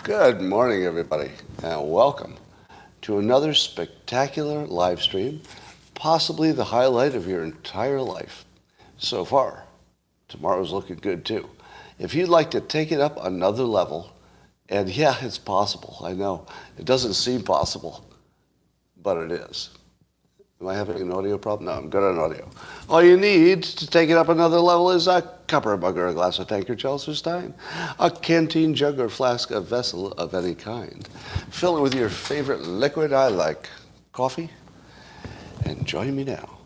Good morning, everybody, and welcome to another spectacular live stream, possibly the highlight of your entire life. So far, tomorrow's looking good, too. If you'd like to take it up another level, and yeah, it's possible, I know. It doesn't seem possible, but it is. Am I having an audio problem? No, I'm good on audio. All you need to take it up another level is a cup or a mug or a glass, a tankard, chalice or stein, a canteen, jug or flask, a vessel of any kind. Fill it with your favorite liquid. I like coffee. And join me now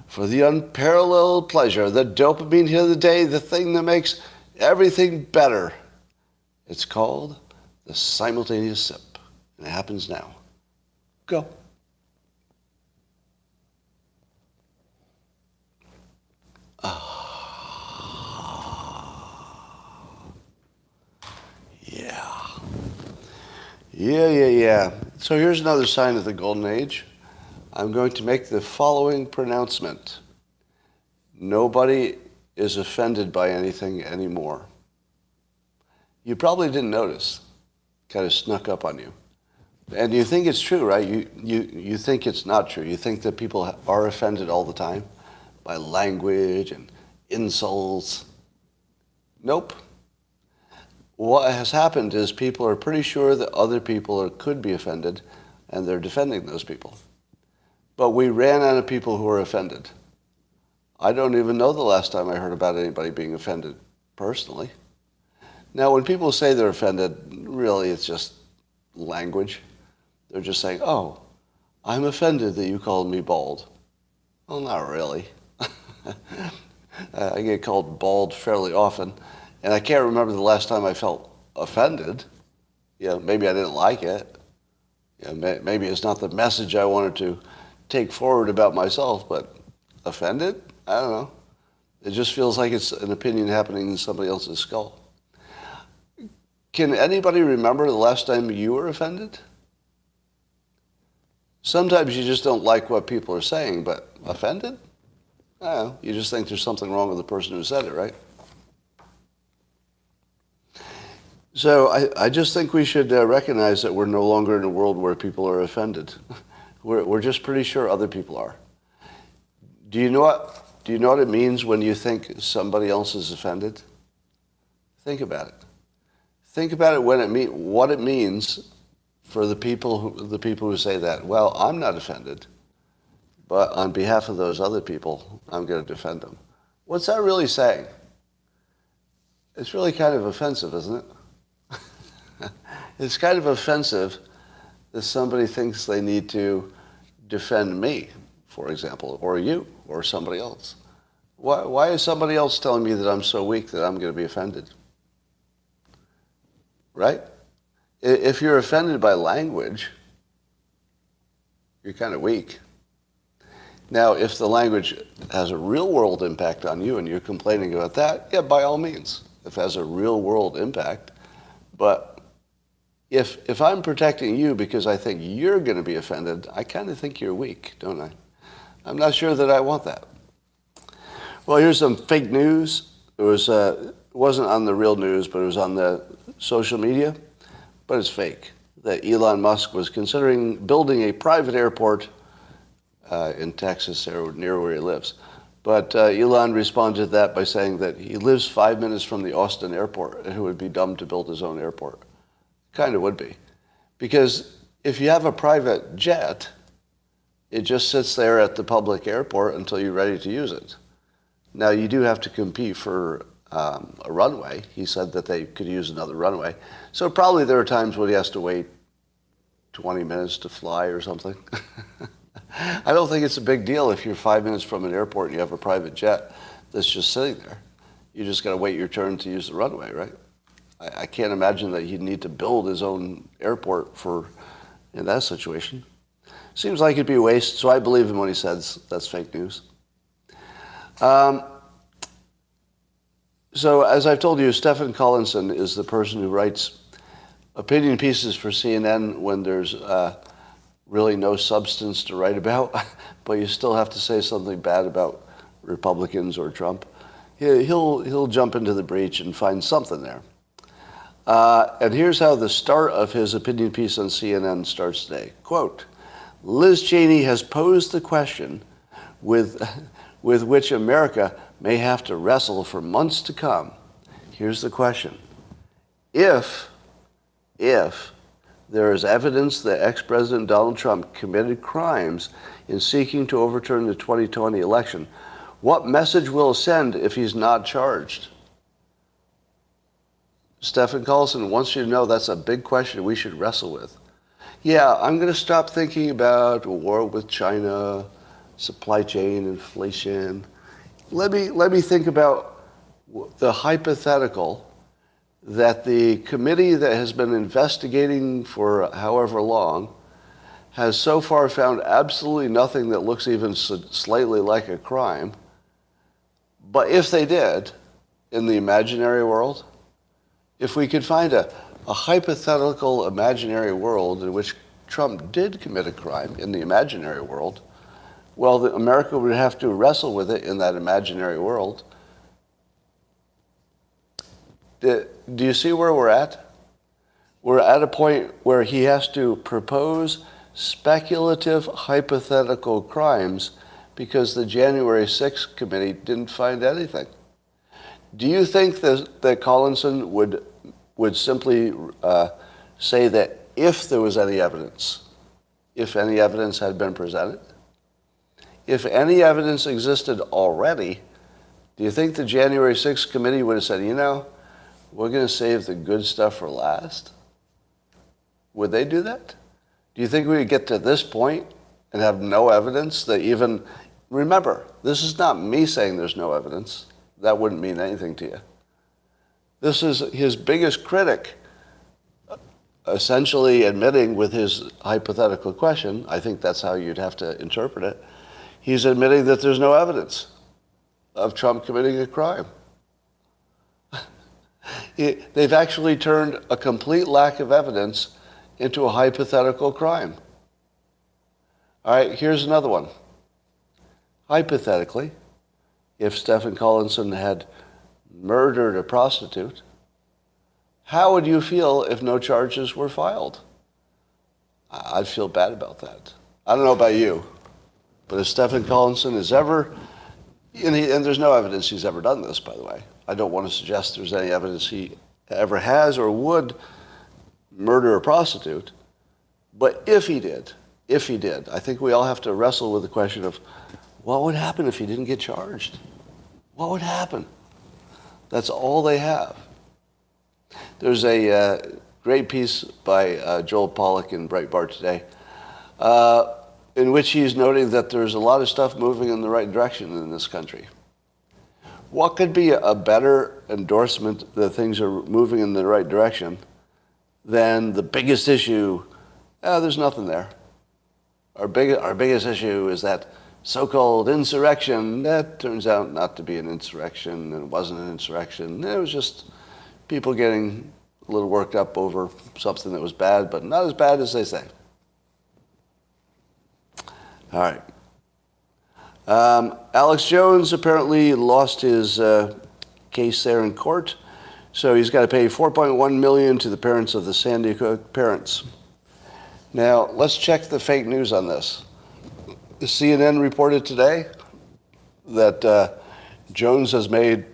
for the unparalleled pleasure, the dopamine hit of the day, the thing that makes everything better. It's called the simultaneous sip, and it happens now. Go. Yeah. So here's another sign of the golden age. I'm going to make the following pronouncement. Nobody is offended by anything anymore. You probably didn't notice. Kind of snuck up on you. And you think it's true, right? You think it's not true. You think that people are offended all the time by language and insults. Nope. What has happened is people are pretty sure that other people could be offended, and they're defending those people. But we ran out of people who are offended. I don't even know the last time I heard about anybody being offended, personally. Now, when people say they're offended, really it's just language. They're just saying, oh, I'm offended that you called me bald. Well, not really. I get called bald fairly often. And I can't remember the last time I felt offended. Maybe I didn't like it. Maybe it's not the message I wanted to take forward about myself, but offended? I don't know. It just feels like it's an opinion happening in somebody else's skull. Can anybody remember the last time you were offended? Sometimes you just don't like what people are saying, but offended? I don't know. You just think there's something wrong with the person who said it, right? So I just think we should recognize that we're no longer in a world where people are offended. We're just pretty sure other people are. Do you know what it means when you think somebody else is offended? Think about it. Think about it what it means for the people who say that. Well, I'm not offended, but on behalf of those other people, I'm going to defend them. What's that really saying? It's really kind of offensive, isn't it? It's kind of offensive that somebody thinks they need to defend me, for example, or you, or somebody else. Why is somebody else telling me that I'm so weak that I'm going to be offended? Right? If you're offended by language, you're kind of weak. Now, if the language has a real-world impact on you and you're complaining about that, yeah, by all means, if it has a real-world impact. But if I'm protecting you because I think you're going to be offended, I kind of think you're weak, don't I? I'm not sure that I want that. Well, here's some fake news. It wasn't on the real news, but it was on the social media. But it's fake. That Elon Musk was considering building a private airport in Texas, near where he lives. But Elon responded to that by saying that he lives 5 minutes from the Austin airport, and it would be dumb to build his own airport. Kind of would be. Because if you have a private jet, it just sits there at the public airport until you're ready to use it. Now, you do have to compete for a runway. He said that they could use another runway. So probably there are times when he has to wait 20 minutes to fly or something. I don't think it's a big deal if you're 5 minutes from an airport and you have a private jet that's just sitting there. You just got to wait your turn to use the runway, right? I can't imagine that he'd need to build his own airport in that situation. Seems like it'd be a waste, so I believe him when he says that's fake news. So as I've told you, Stephen Collinson is the person who writes opinion pieces for CNN when there's really no substance to write about, but you still have to say something bad about Republicans or Trump. He'll jump into the breach and find something there. And here's how the start of his opinion piece on CNN starts today. Quote, Liz Cheney has posed the question with which America may have to wrestle for months to come. Here's the question. If there is evidence that ex-President Donald Trump committed crimes in seeking to overturn the 2020 election, what message will it send if he's not charged? Stephen Collinson wants you to know that's a big question we should wrestle with. Yeah, I'm going to stop thinking about a war with China, supply chain, inflation. Let me think about the hypothetical that the committee that has been investigating for however long has so far found absolutely nothing that looks even slightly like a crime. But if they did, in the imaginary world, if we could find a hypothetical imaginary world in which Trump did commit a crime in the imaginary world, well, America would have to wrestle with it in that imaginary world. Do you see where we're at? We're at a point where he has to propose speculative hypothetical crimes because the January 6th committee didn't find anything. Do you think that Collinson would simply say that if there was any evidence, if any evidence had been presented, if any evidence existed already, do you think the January 6th committee would have said, we're going to save the good stuff for last? Would they do that? Do you think we would get to this point and have no evidence that even... Remember, this is not me saying there's no evidence. That wouldn't mean anything to you. This is his biggest critic essentially admitting with his hypothetical question, I think that's how you'd have to interpret it, he's admitting that there's no evidence of Trump committing a crime. They've actually turned a complete lack of evidence into a hypothetical crime. All right, here's another one. Hypothetically, if Stephen Collinson had murdered a prostitute, how would you feel if no charges were filed? I'd feel bad about that. I don't know about you, but if Stephen Collinson has ever, and there's no evidence he's ever done this, by the way. I don't want to suggest there's any evidence he ever has or would murder a prostitute. But if he did, I think we all have to wrestle with the question of what would happen if he didn't get charged? What would happen? That's all they have. There's a great piece by Joel Pollack in Breitbart today in which he's noting that there's a lot of stuff moving in the right direction in this country. What could be a better endorsement that things are moving in the right direction than the biggest issue? There's nothing there. Our biggest issue is that so-called insurrection. That turns out not to be an insurrection, and it wasn't an insurrection. It was just people getting a little worked up over something that was bad, but not as bad as they say. All right. Alex Jones apparently lost his case there in court, so he's got to pay $4.1 million to the parents of the Sandy Hook parents. Now, let's check the fake news on this. The CNN reported today that Jones has made,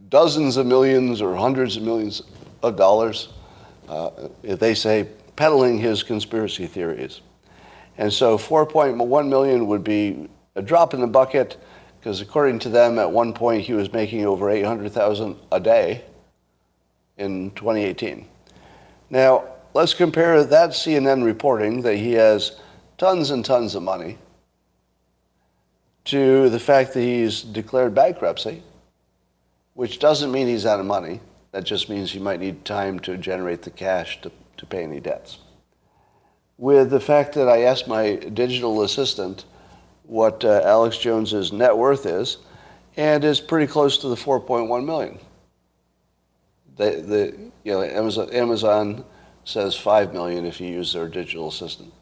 dozens of millions or hundreds of millions of dollars, they say, peddling his conspiracy theories. And so $4.1 million would be a drop in the bucket because according to them, at one point he was making over $800,000 a day in 2018. Now, let's compare that CNN reporting that he has tons and tons of money to the fact that he's declared bankruptcy, which doesn't mean he's out of money. That just means he might need time to generate the cash to pay any debts. With the fact that I asked my digital assistant what Alex Jones's net worth is, and it's pretty close to the 4.1 million. Amazon says 5 million if you use their digital assistant.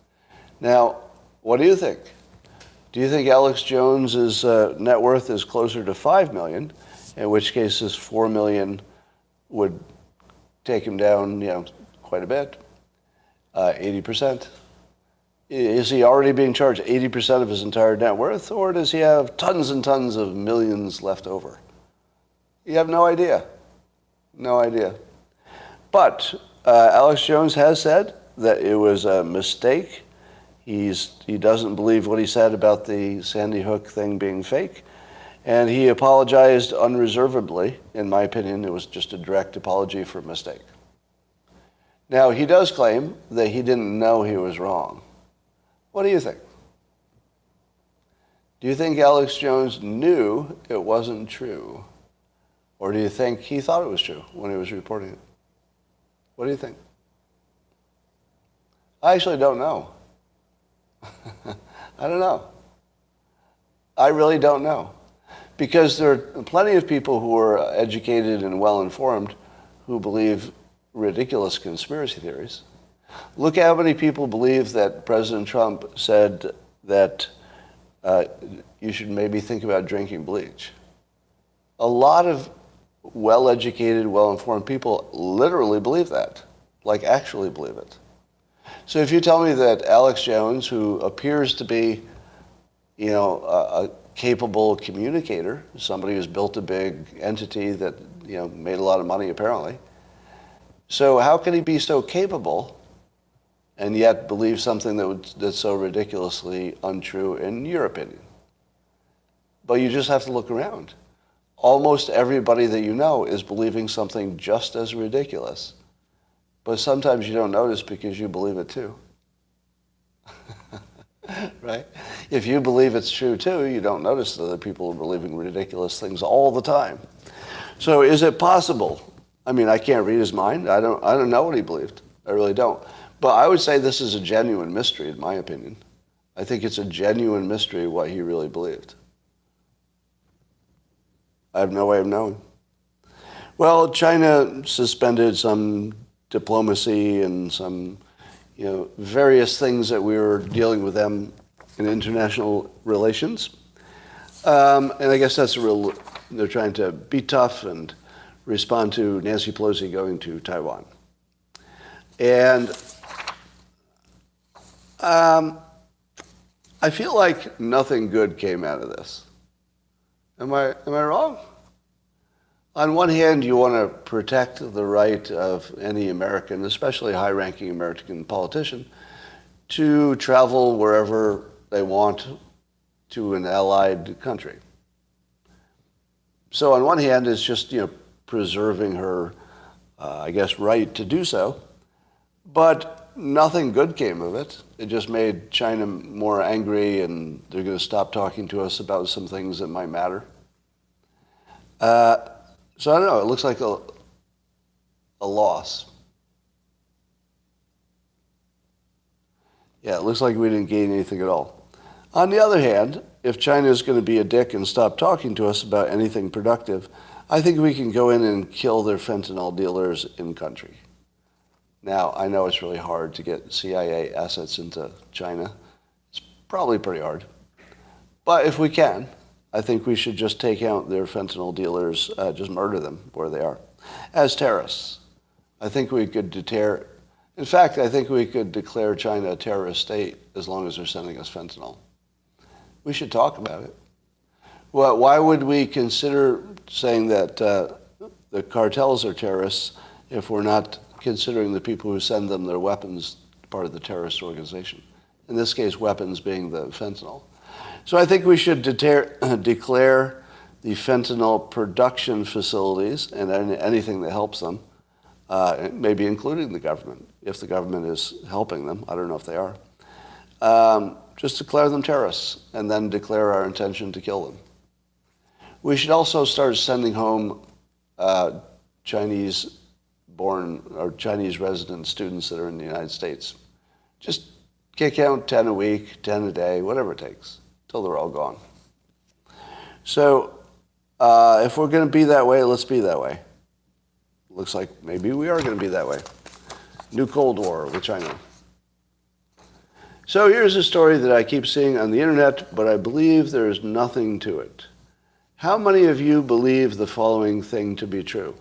Now, what do you think? Do you think Alex Jones's net worth is closer to 5 million, in which case his 4 million would take him down, quite a bit, 80%. Is he already being charged 80% of his entire net worth, or does he have tons and tons of millions left over? You have no idea. No idea. But Alex Jones has said that it was a mistake. He doesn't believe what he said about the Sandy Hook thing being fake. And he apologized unreservedly. In my opinion, it was just a direct apology for a mistake. Now, he does claim that he didn't know he was wrong. What do you think? Do you think Alex Jones knew it wasn't true? Or do you think he thought it was true when he was reporting it? What do you think? I actually don't know. I don't know. I really don't know. Because there are plenty of people who are educated and well-informed who believe ridiculous conspiracy theories. Look at how many people believe that President Trump said that you should maybe think about drinking bleach. A lot of well-educated, well-informed people literally believe that, like actually believe it. So if you tell me that Alex Jones, who appears to be, a capable communicator, somebody who's built a big entity that, made a lot of money apparently. So how can he be so capable and yet believe something that's so ridiculously untrue in your opinion? But you just have to look around. Almost everybody that you know is believing something just as ridiculous. But sometimes you don't notice because you believe it too. Right? If you believe it's true too, you don't notice that other people are believing ridiculous things all the time. So is it possible? I mean, I can't read his mind. I don't know what he believed. I really don't. But I would say this is a genuine mystery, in my opinion. I think it's a genuine mystery what he really believed. I have no way of knowing. Well, China suspended some diplomacy and some, various things that we were dealing with them in international relations. And I guess that's they're trying to be tough and respond to Nancy Pelosi going to Taiwan. And I feel like nothing good came out of this. Am I wrong? On one hand, you want to protect the right of any American, especially a high-ranking American politician, to travel wherever they want to an allied country. So on one hand, it's just, preserving her, right to do so. But nothing good came of it. It just made China more angry, and they're going to stop talking to us about some things that might matter. So I don't know. It looks like a loss. Yeah, it looks like we didn't gain anything at all. On the other hand, if China is going to be a dick and stop talking to us about anything productive, I think we can go in and kill their fentanyl dealers in country. Now, I know it's really hard to get CIA assets into China. It's probably pretty hard. But if we can, I think we should just take out their fentanyl dealers, just murder them where they are, as terrorists. I think we could deter. In fact, I think we could declare China a terrorist state as long as they're sending us fentanyl. We should talk about it. Well, why would we consider saying that the cartels are terrorists if we're not considering the people who send them their weapons part of the terrorist organization? In this case, weapons being the fentanyl. So I think we should declare the fentanyl production facilities and anything that helps them, maybe including the government, if the government is helping them. I don't know if they are. Just declare them terrorists and then declare our intention to kill them. We should also start sending home Chinese-born or Chinese resident students that are in the United States. Just kick out 10 a week, 10 a day, whatever it takes, till they're all gone. So if we're going to be that way, let's be that way. Looks like maybe we are going to be that way. New Cold War with China. So here's a story that I keep seeing on the internet, but I believe there is nothing to it. How many of you believe the following thing to be true?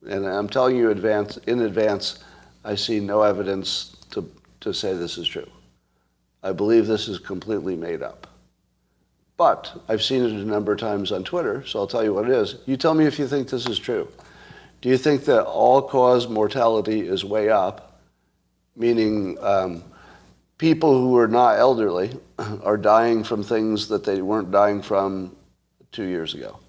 And I'm telling you in advance, I see no evidence to say this is true. I believe this is completely made up. But I've seen it a number of times on Twitter, so I'll tell you what it is. You tell me if you think this is true. Do you think that all-cause mortality is way up, meaning people who are not elderly are dying from things that they weren't dying from 2 years ago?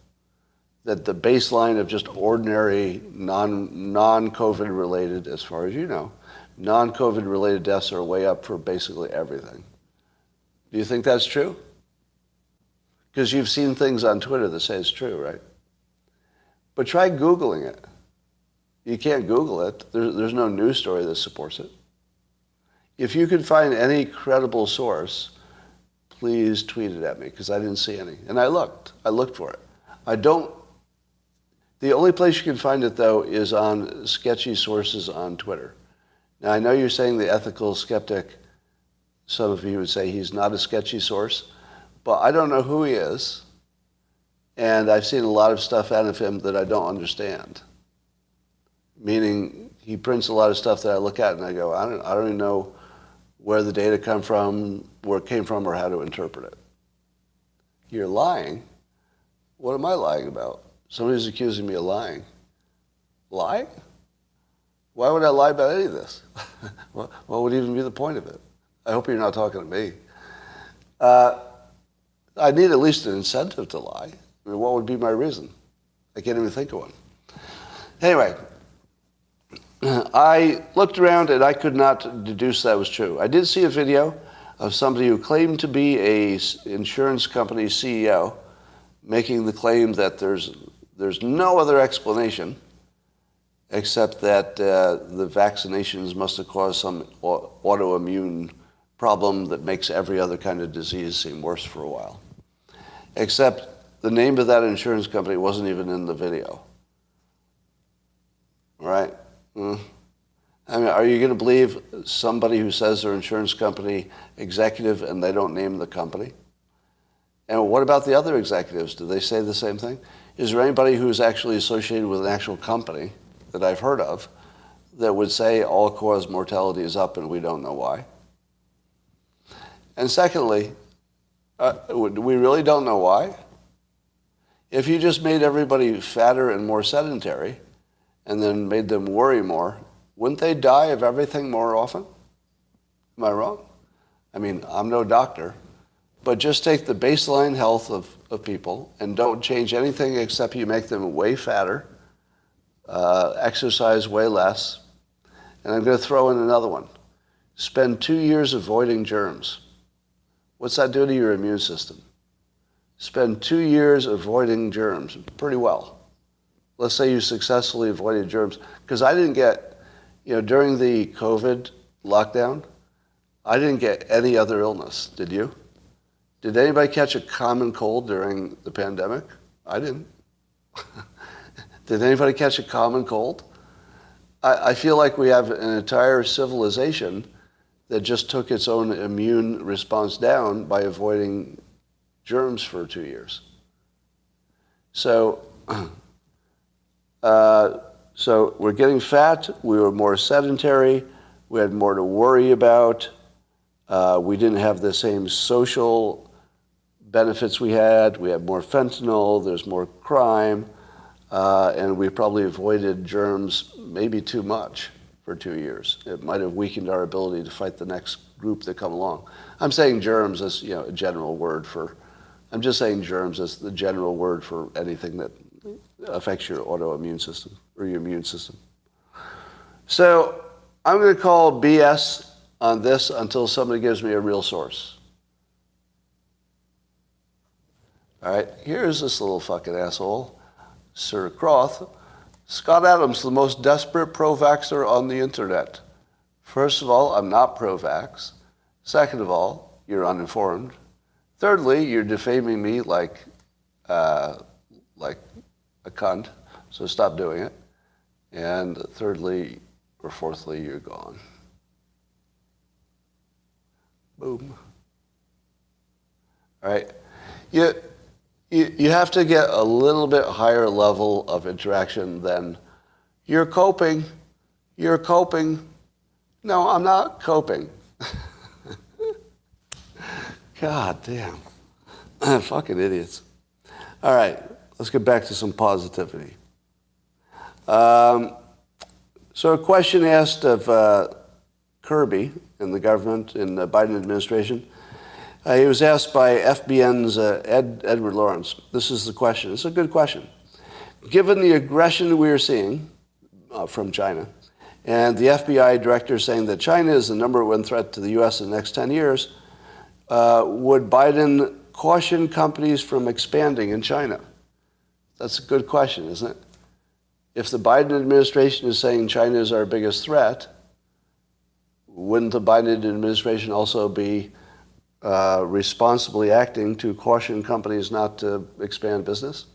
That the baseline of just ordinary non-COVID related, as far as you know, non-COVID related deaths are way up for basically everything. Do you think that's true? Because you've seen things on Twitter that say it's true, right? But try Googling it. You can't Google it. There's no news story that supports it. If you can find any credible source, please tweet it at me, because I didn't see any. And I looked for it. The only place you can find it, though, is on sketchy sources on Twitter. Now, I know you're saying the ethical skeptic, some of you would say he's not a sketchy source, but I don't know who he is, and I've seen a lot of stuff out of him that I don't understand. Meaning, he prints a lot of stuff that I look at and I go, I don't even know where the data come from, where it came from, or how to interpret it. You're lying? What am I lying about? Somebody's accusing me of lying. Lie? Why would I lie about any of this? What would even be the point of it? I hope you're not talking to me. I need at least an incentive to lie. I mean, what would be my reason? I can't even think of one. Anyway, I looked around and I could not deduce that was true. I did see a video of somebody who claimed to be an insurance company CEO making the claim that there's no other explanation except that the vaccinations must have caused some autoimmune problem that makes every other kind of disease seem worse for a while. Except the name of that insurance company wasn't even in the video. Right? I mean, are you going to believe somebody who says they're an insurance company executive and they don't name the company? And what about the other executives? Do they say the same thing? Is there anybody who's actually associated with an actual company that I've heard of that would say all-cause mortality is up and we don't know why? And secondly, we really don't know why? If you just made everybody fatter and more sedentary and then made them worry more, wouldn't they die of everything more often? Am I wrong? I mean, I'm no doctor, but just take the baseline health of people and don't change anything except you make them way fatter, exercise way less, and I'm going to throw in another one. Spend 2 years avoiding germs. What's that do to your immune system? Spend 2 years avoiding germs pretty well. Let's say you successfully avoided germs. Because I didn't get, during the COVID lockdown, I didn't get any other illness. Did you? Did anybody catch a common cold during the pandemic? I didn't. Did anybody catch a common cold? I feel like we have an entire civilization that just took its own immune response down by avoiding germs for 2 years. So we're getting fat, we were more sedentary, we had more to worry about, we didn't have the same social benefits we had more fentanyl, there's more crime, and we probably avoided germs maybe too much for 2 years. It might have weakened our ability to fight the next group that come along. I'm saying germs as a general word for, I'm just saying germs as the general word for anything that affects your autoimmune system or your immune system. So I'm going to call BS on this until somebody gives me a real source. All right, here's this little fucking asshole, Sir Croth. Scott Adams, the most desperate pro-vaxxer on the internet. First of all, I'm not pro-vax. Second of all, you're uninformed. Thirdly, you're defaming me like a cunt, so stop doing it. And thirdly, or fourthly, you're gone. Boom. All right. You have to get a little bit higher level of interaction than You're coping. You're coping. No, I'm not coping. God damn. Fucking idiots. All right, let's get back to some positivity. So a question asked of Kirby in the government, in the Biden administration. He was asked by FBN's Edward Lawrence. This is the question. It's a good question. Given the aggression we are seeing from China, and the FBI director saying that China is the number one threat to the U.S. in the next 10 years, would Biden caution companies from expanding in China? That's a good question, isn't it? If the Biden administration is saying China is our biggest threat, wouldn't the Biden administration also be responsibly acting to caution companies not to expand business?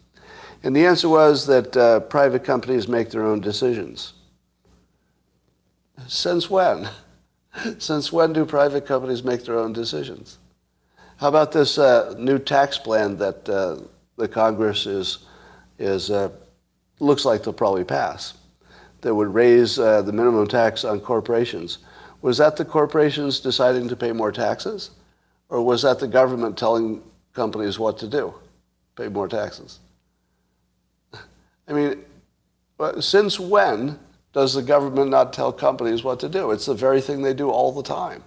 And the answer was that private companies make their own decisions. Since when? Since when do private companies make their own decisions? How about this new tax plan that the Congress looks like they'll probably pass, that would raise the minimum tax on corporations? Was that the corporations deciding to pay more taxes? Or was that the government telling companies what to do? Pay more taxes? I mean, since when does the government not tell companies what to do? It's the very thing they do all the time.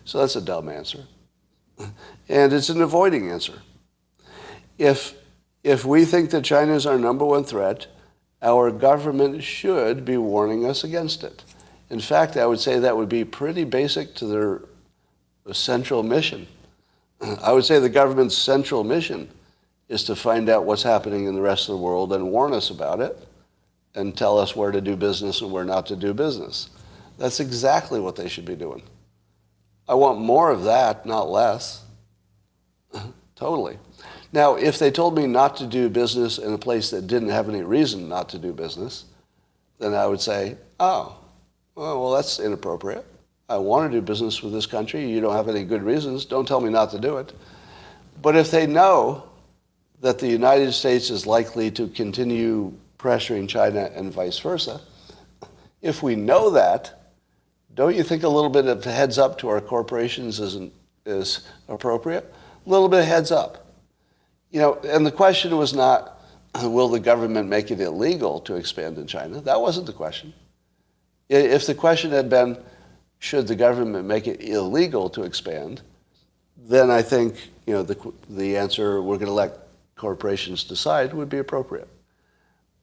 So that's a dumb answer. And it's an avoiding answer. If we think that China is our number one threat, our government should be warning us against it. In fact, I would say that would be pretty basic to their central mission. I would say the government's central mission is to find out what's happening in the rest of the world and warn us about it and tell us where to do business and where not to do business. That's exactly what they should be doing. I want more of that, not less. Totally. Now, if they told me not to do business in a place that didn't have any reason not to do business, then I would say, oh, well, that's inappropriate. I want to do business with this country. You don't have any good reasons. Don't tell me not to do it. But if they know that the United States is likely to continue pressuring China and vice versa, if we know that, don't you think a little bit of heads up to our corporations is appropriate? A little bit of heads up. You know, and the question was not, will the government make it illegal to expand in China? That wasn't the question. If the question had been, should the government make it illegal to expand, then I think, you know, the answer, we're going to let corporations decide, would be appropriate.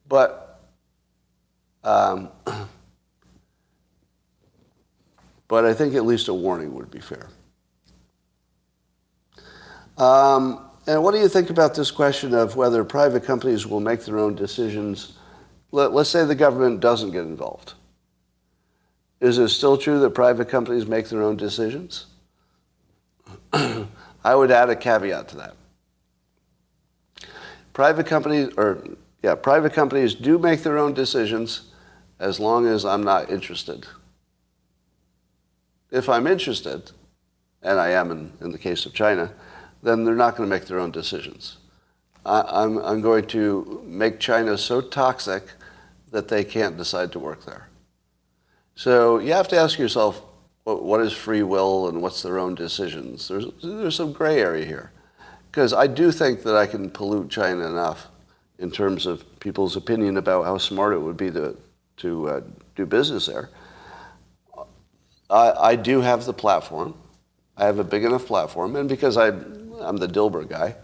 But I think at least a warning would be fair. And what do you think about this question of whether private companies will make their own decisions? Let's say the government doesn't get involved. Is it still true that private companies make their own decisions? I would add a caveat to that. Private companies do make their own decisions as long as I'm not interested. If I'm interested, and I am in the case of China, then they're not going to make their own decisions. I'm going to make China so toxic that they can't decide to work there. So you have to ask yourself, what is free will and what's their own decisions? There's some gray area here. Because I do think that I can pollute China enough in terms of people's opinion about how smart it would be to do business there. I do have the platform. I have a big enough platform. And because I'm the Dilbert guy,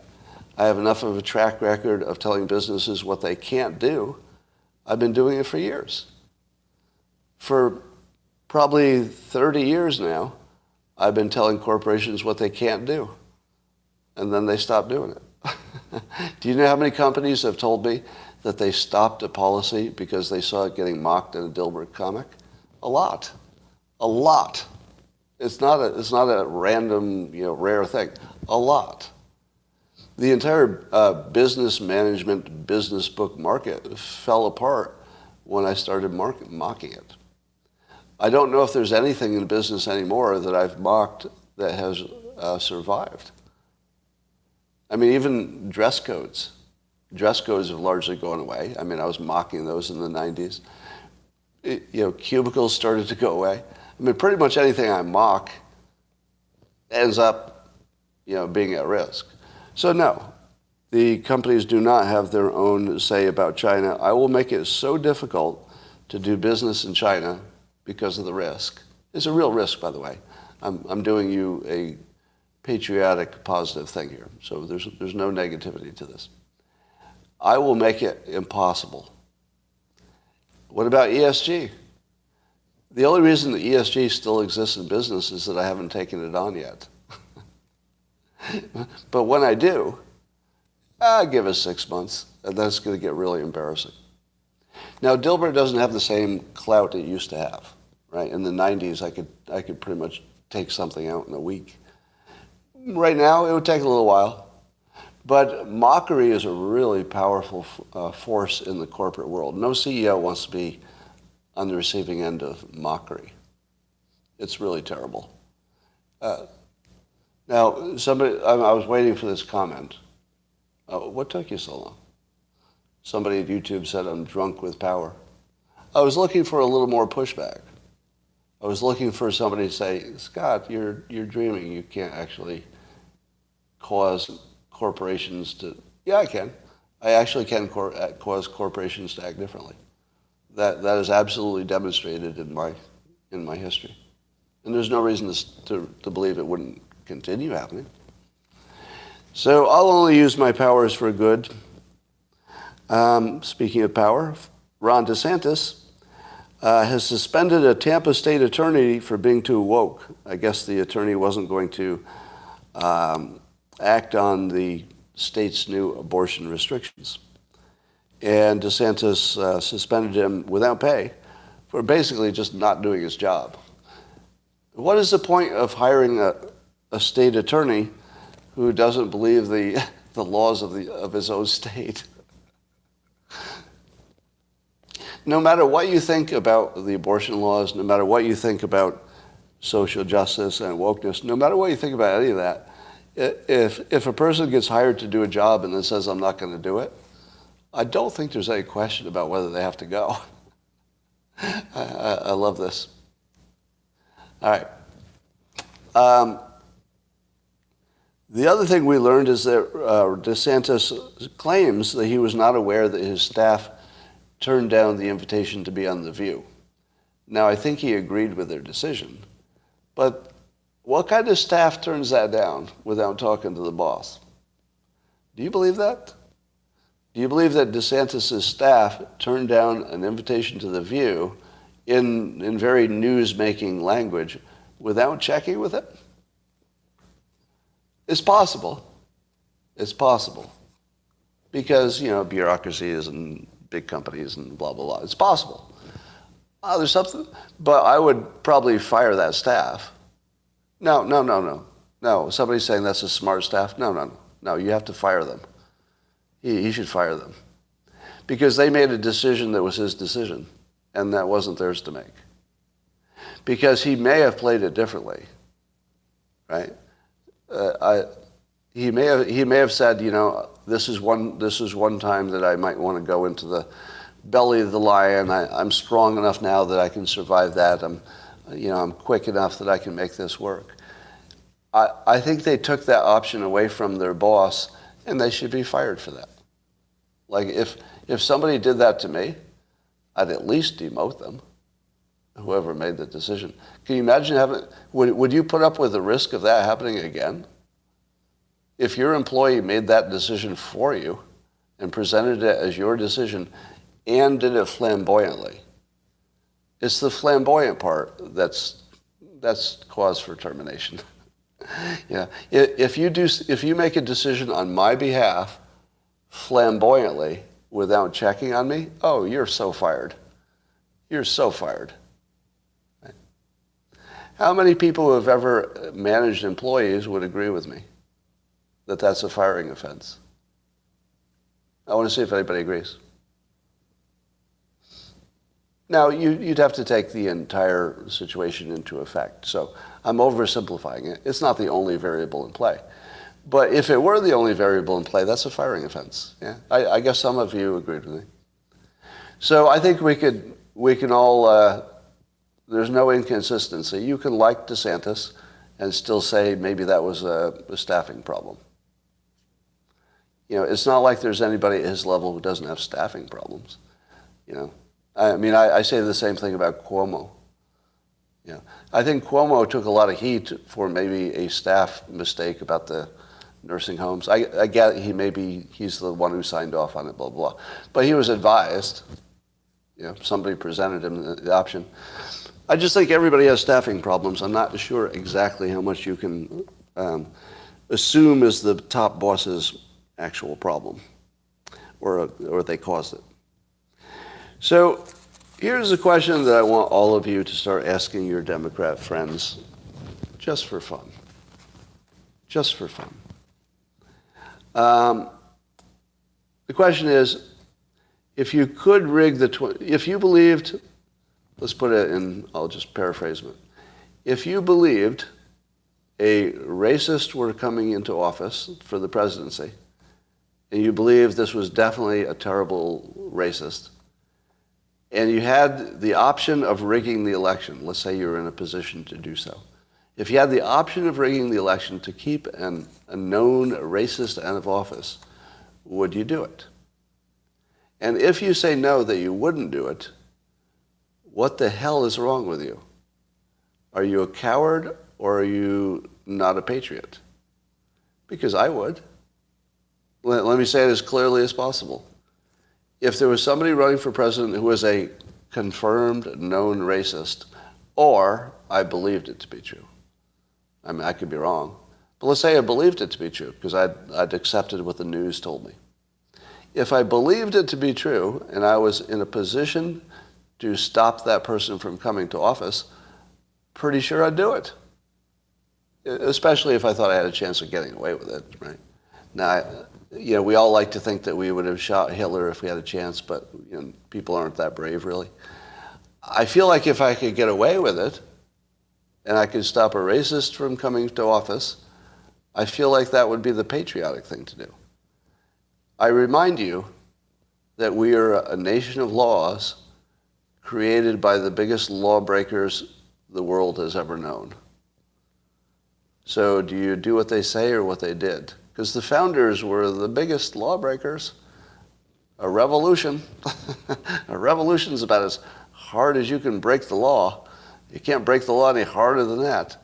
I have enough of a track record of telling businesses what they can't do. I've been doing it for years. For probably 30 years now, I've been telling corporations what they can't do. And then they stop doing it. Do you know how many companies have told me that they stopped a policy because they saw it getting mocked in a Dilbert comic? A lot. A lot. It's not a random, rare thing. A lot. The entire business management, business book market fell apart when I started mocking it. I don't know if there's anything in business anymore that I've mocked that has survived. I mean, even dress codes. Dress codes have largely gone away. I mean, I was mocking those in the 90s. cubicles started to go away. I mean, pretty much anything I mock ends up, being at risk. So no, the companies do not have their own say about China. I will make it so difficult to do business in China because of the risk. It's a real risk, by the way. I'm doing you a patriotic, positive thing here. So there's no negativity to this. I will make it impossible. What about ESG? The only reason that ESG still exists in business is that I haven't taken it on yet. But when I do, give us 6 months, and then it's going to get really embarrassing. Now, Dilbert doesn't have the same clout it used to have, right? In the 90s, I could pretty much take something out in a week. Right now, it would take a little while. But mockery is a really powerful force in the corporate world. No CEO wants to be on the receiving end of mockery. It's really terrible. Now, I was waiting for this comment. What took you so long? Somebody at YouTube said I'm drunk with power. I was looking for a little more pushback. I was looking for somebody to say, Scott, you're dreaming. You can't actually cause corporations to... Yeah, I can. I actually can cause corporations to act differently. That is absolutely demonstrated in my history. And there's no reason to believe it wouldn't continue happening. So I'll only use my powers for good. Speaking of power, Ron DeSantis has suspended a Tampa state attorney for being too woke. I guess the attorney wasn't going to act on the state's new abortion restrictions. And DeSantis suspended him without pay for basically just not doing his job. What is the point of hiring a state attorney who doesn't believe the laws of his own state? No matter what you think about the abortion laws, no matter what you think about social justice and wokeness, no matter what you think about any of that, if a person gets hired to do a job and then says, I'm not going to do it, I don't think there's any question about whether they have to go. I love this. All right. The other thing we learned is that DeSantis claims that he was not aware that his staff turned down the invitation to be on The View. Now, I think he agreed with their decision, but what kind of staff turns that down without talking to the boss? Do you believe that? Do you believe that DeSantis' staff turned down an invitation to The View in very news-making language without checking with it? It's possible. It's possible. Because, bureaucracies and big companies and blah, blah, blah. It's possible. There's something. But I would probably fire that staff. No, somebody's saying that's a smart staff. No, you have to fire them. He should fire them. Because they made a decision that was his decision, and that wasn't theirs to make. Because he may have played it differently, right? He may have said, this is one time that I might want to go into the belly of the lion. I'm strong enough now that I can survive that. I'm quick enough that I can make this work. I think they took that option away from their boss, and they should be fired for that. Like if somebody did that to me, I'd at least demote them. Whoever made the decision. Can you imagine would you put up with the risk of that happening again? If your employee made that decision for you and presented it as your decision and did it flamboyantly, it's the flamboyant part that's cause for termination. Yeah. If you make a decision on my behalf flamboyantly without checking on me, oh, you're so fired. You're so fired. Right? How many people who have ever managed employees would agree with me that that's a firing offense? I want to see if anybody agrees. Now, you'd have to take the entire situation into effect. So I'm oversimplifying it. It's not the only variable in play. But if it were the only variable in play, that's a firing offense. Yeah, I guess some of you agreed with me. So I think we could we can all, there's no inconsistency. You can like DeSantis and still say maybe that was a staffing problem. You know, it's not like there's anybody at his level who doesn't have staffing problems. You know, I mean, I say the same thing about Cuomo. You know, I think Cuomo took a lot of heat for maybe a staff mistake about the nursing homes. I get he's the one who signed off on it, blah, blah, blah. But he was advised. You know, somebody presented him the option. I just think everybody has staffing problems. I'm not sure exactly how much you can assume is the top boss's actual problem, or they caused it. So here's a question that I want all of you to start asking your Democrat friends, just for fun. Just for fun. The question is, if you could rig if you believed, let's put it in, I'll just paraphrase it. If you believed a racist were coming into office for the presidency, and you believed this was definitely a terrible racist, and you had the option of rigging the election, let's say you were in a position to do so. If you had the option of rigging the election to keep a known racist out of office, would you do it? And if you say no, that you wouldn't do it, what the hell is wrong with you? Are you a coward or are you not a patriot? Because I would. Let me say it as clearly as possible. If there was somebody running for president who was a confirmed, known racist, or I believed it to be true. I mean, I could be wrong. But let's say I believed it to be true, because I'd accepted what the news told me. If I believed it to be true, and I was in a position to stop that person from coming to office, pretty sure I'd do it. Especially if I thought I had a chance of getting away with it, right? Now, you know, we all like to think that we would have shot Hitler if we had a chance, but you know, people aren't that brave, really. I feel like if I could get away with it, and I could stop a racist from coming to office, I feel like that would be the patriotic thing to do. I remind you that we are a nation of laws created by the biggest lawbreakers the world has ever known. So do you do what they say or what they did? Because the founders were the biggest lawbreakers. A revolution. A revolution is about as hard as you can break the law. You can't break the law any harder than that.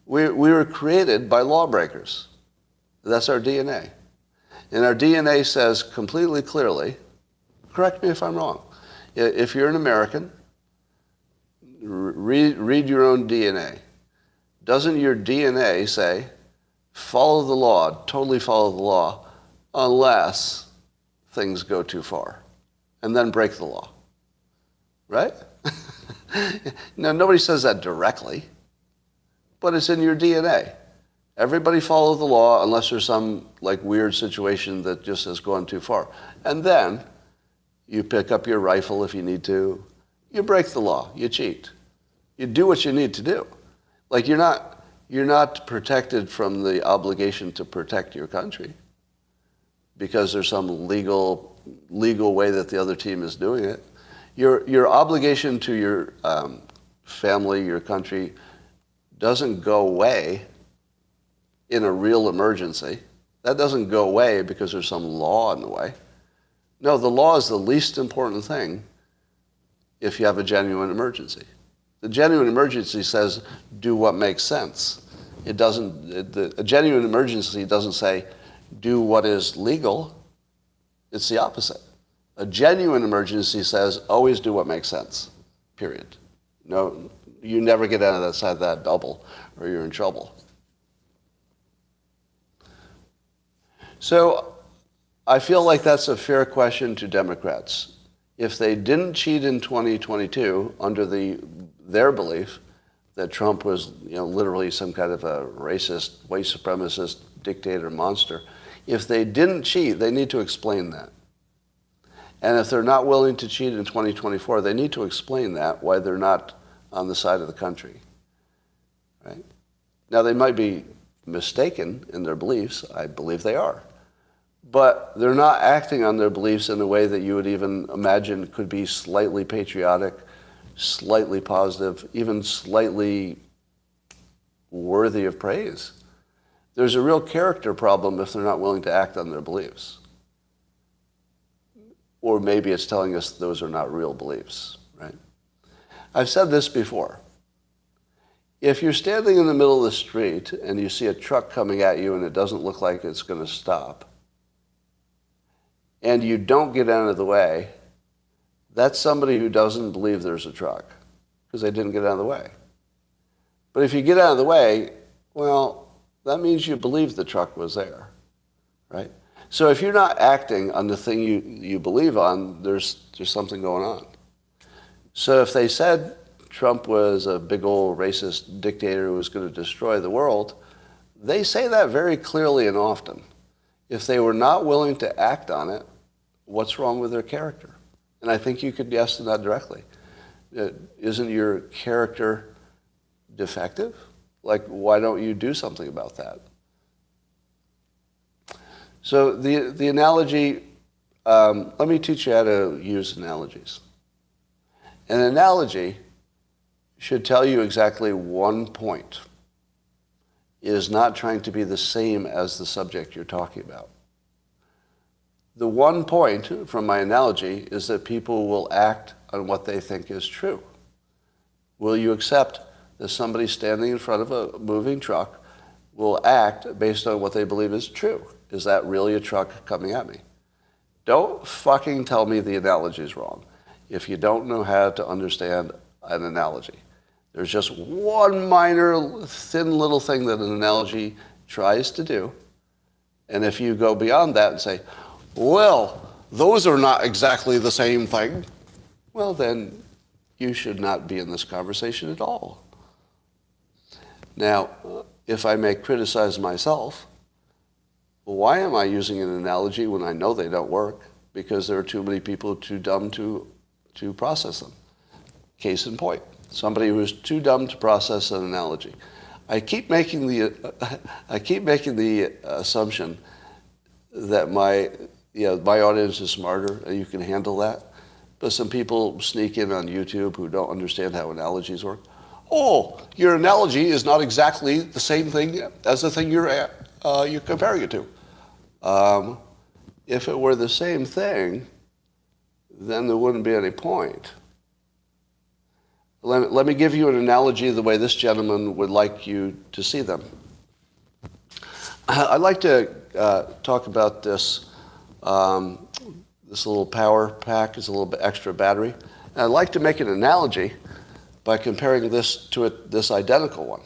We were created by lawbreakers. That's our DNA. And our DNA says completely clearly, correct me if I'm wrong, if you're an American, read your own DNA. Doesn't your DNA say, follow the law, totally follow the law, unless things go too far, and then break the law, right? Now, nobody says that directly, but it's in your DNA. Everybody follow the law unless there's some like weird situation that just has gone too far. And then you pick up your rifle if you need to. You break the law. You cheat. You do what you need to do. Like you're not protected from the obligation to protect your country because there's some legal way that the other team is doing it. Your obligation to your family, your country, doesn't go away in a real emergency. That doesn't go away because there's some law in the way. No, the law is the least important thing if you have a genuine emergency. The genuine emergency says, do what makes sense. It doesn't, a genuine emergency doesn't say, do what is legal. It's the opposite. A genuine emergency says, always do what makes sense, period. No, you never get out of that side of that bubble or you're in trouble. So I feel like that's a fair question to Democrats. If they didn't cheat in 2022 under their belief that Trump was, literally some kind of a racist, white supremacist, dictator monster, if they didn't cheat, they need to explain that. And if they're not willing to cheat in 2024, they need to explain that, why they're not on the side of the country. Right? Now, they might be mistaken in their beliefs. I believe they are. But they're not acting on their beliefs in a way that you would even imagine could be slightly patriotic slightly positive, even slightly worthy of praise. There's a real character problem if they're not willing to act on their beliefs. Or maybe it's telling us those are not real beliefs, right? I've said this before. If you're standing in the middle of the street and you see a truck coming at you and it doesn't look like it's going to stop, and you don't get out of the way, that's somebody who doesn't believe there's a truck because they didn't get out of the way. But if you get out of the way, well, that means you believe the truck was there, right? So if you're not acting on the thing you believe on, there's something going on. So if they said Trump was a big old racist dictator who was going to destroy the world, they say that very clearly and often. If they were not willing to act on it, what's wrong with their character? And I think you could ask them that directly. Isn't your character defective? Like, why don't you do something about that? So the analogy, let me teach you how to use analogies. An analogy should tell you exactly one point. It is not trying to be the same as the subject you're talking about. The one point from my analogy is that people will act on what they think is true. Will you accept that somebody standing in front of a moving truck will act based on what they believe is true? Is that really a truck coming at me? Don't fucking tell me the analogy is wrong if you don't know how to understand an analogy. There's just one minor, thin little thing that an analogy tries to do. And if you go beyond that and say, well, those are not exactly the same thing, well, then you should not be in this conversation at all. Now, if I may criticize myself, why am I using an analogy when I know they don't work? Because there are too many people too dumb to process them. Case in point, somebody who is too dumb to process an analogy. I keep making the assumption that my audience is smarter and you can handle that. But some people sneak in on YouTube who don't understand how analogies work. Oh, your analogy is not exactly the same thing as the thing you're comparing it to. If it were the same thing, then there wouldn't be any point. Let me give you an analogy the way this gentleman would like you to see them. I'd like to talk about this little power pack, is a little bit extra battery. And I'd like to make an analogy by comparing this to this identical one,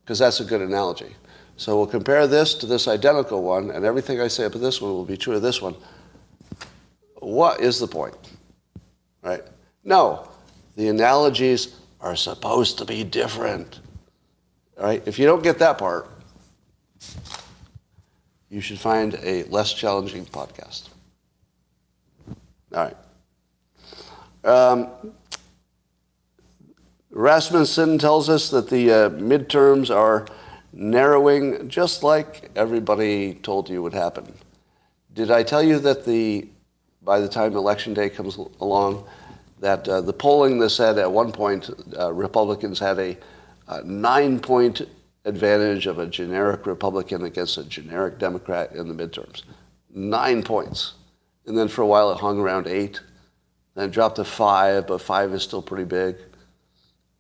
because that's a good analogy. So we'll compare this to this identical one, and everything I say about this one will be true of this one. What is the point? Right? No, the analogies are supposed to be different. All right? If you don't get that part, you should find a less challenging podcast. All right. Rasmussen tells us that the midterms are narrowing just like everybody told you would happen. Did I tell you that by the time Election Day comes along, that the polling that said at one point Republicans had a 9-point advantage of a generic Republican against a generic Democrat in the midterms? 9 points. And then for a while it hung around 8. Then it dropped to 5, but 5 is still pretty big.